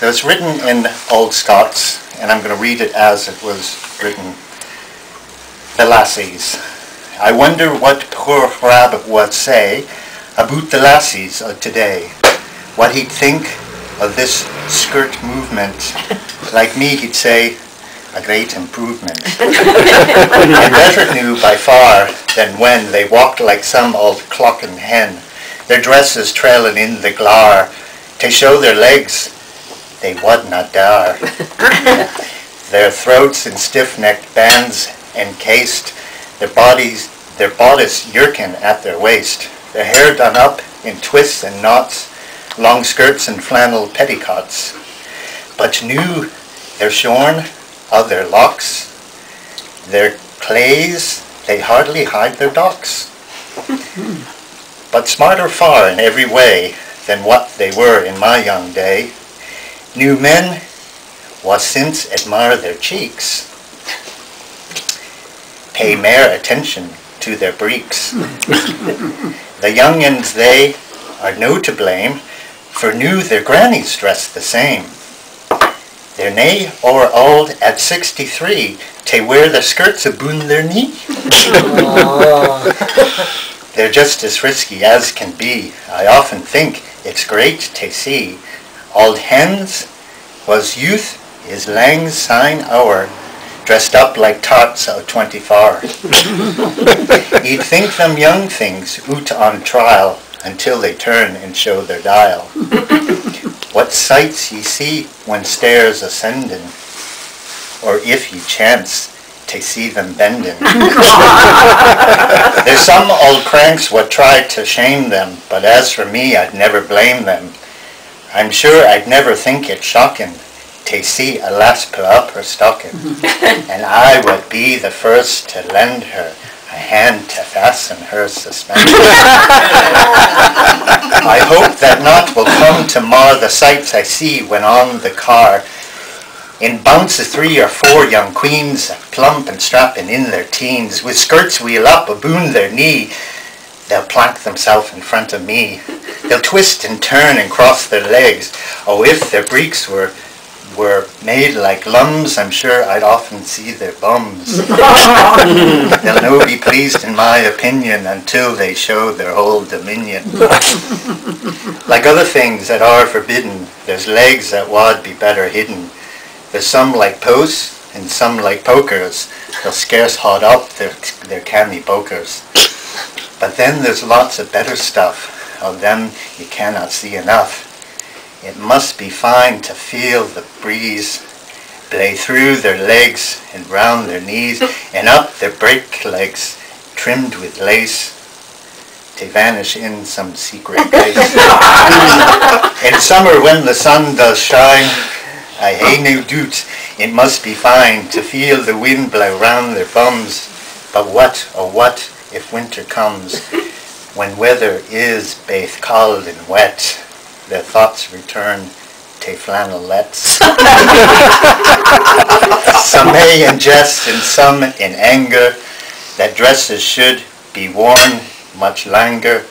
It was written in Auld Scots, and I'm going to read it as it was written. The Lassies. I wonder what poor rabbit would say about the lassies of today. What he'd think of this skirt movement. Like me, he'd say, a great improvement. And better knew by far than when they walked like some old clockin' hen, their dresses trailing in the glaur, to show their legs they would not dare. Their throats in stiff-necked bands encased, their bodice yerkin at their waist, their hair done up in twists and knots, long skirts and flannel petticoats. But new they're shorn of their locks, their clays, they hardly hide their docks. But smarter far in every way than what they were in my young day, new men was since admire their cheeks, pay mair attention to their breeks. The young'uns they are no to blame, for new their grannies dress the same. They're nae or old at 63, they wear their skirts aboon their knee. They're just as frisky as can be. I often think it's great to see. Auld hens was youth is lang syne hour, dressed up like tarts of 24. You'd think them young things oot on trial until they turn and show their dial. What sights ye see when stairs ascending, or if ye chance to see them bending. There's some old cranks what tried to shame them, but as for me, I'd never blame them. I'm sure I'd never think it shocking to see a lass put up her stocking, and I would be the first to lend her a hand to fasten her suspenders. I hope that naught will come to mar the sights I see when on the car. In bounces 3 or 4 young queens, plump and strapping in their teens, with skirts wheel up aboon their knee, they'll plank themselves in front of me. They'll twist and turn and cross their legs. Oh, if their breeks were made like lums, I'm sure I'd often see their bums. They'll no be pleased in my opinion until they show their whole dominion. Like other things that are forbidden, there's legs that would be better hidden. There's some like posts and some like pokers. They'll scarce haud up their canny bokers. But then there's lots of better stuff. Of them you cannot see enough. It must be fine to feel the breeze play through their legs and round their knees and up their break legs trimmed with lace to vanish in some secret place. In summer when the sun does shine, I hae no doot it must be fine to feel the wind blow round their bums. But what, oh what, if winter comes, when weather is baith cold and wet, their thoughts return to flannelettes. Some may in jest and some in anger, that dresses should be worn much longer.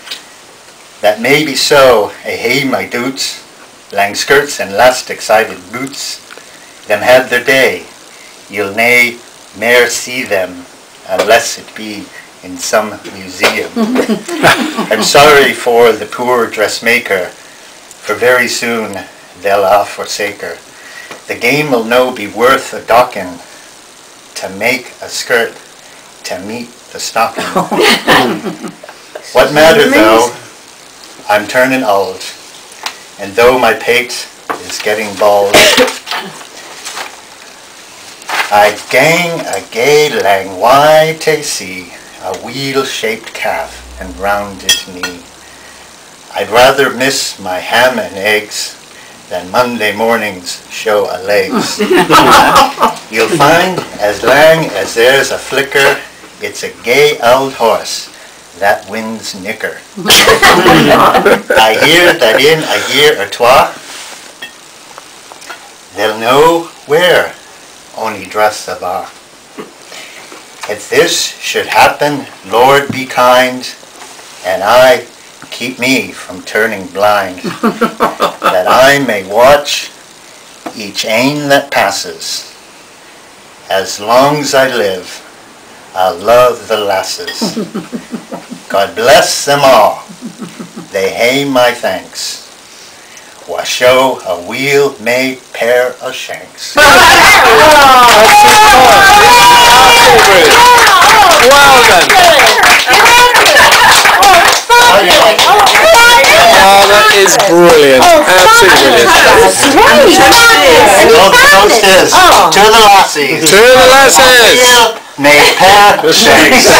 That may be so, I hae my doots, lang skirts and elastic-sided boots, them had their day. You'll nae mair see them, unless it be in some museum. I'm sorry for the poor dressmaker, for very soon they'll all forsake her. The game will no be worth a dockin' to make a skirt to meet the stocking. What matter though, I'm turning old, and though my pate is getting bald, I gang a gay lang wide to see a wheel-shaped calf and rounded knee. I'd rather miss my ham and eggs than Monday morning's show of legs. You'll find as lang as there's a flicker, it's a gay old horse that wins knicker. I hear that in a year or twa, they'll know where only dress of are. If this should happen, Lord be kind, and I keep me from turning blind, that I may watch each ane that passes. As long's I live, I'll love the lasses. God bless them all, they hae my thanks. Wha show a weel made pair of shanks. Well done. Oh, that is brilliant. Absolutely brilliant. Well, the toast is to the lassies. To the lassies. Weel made pair of shanks.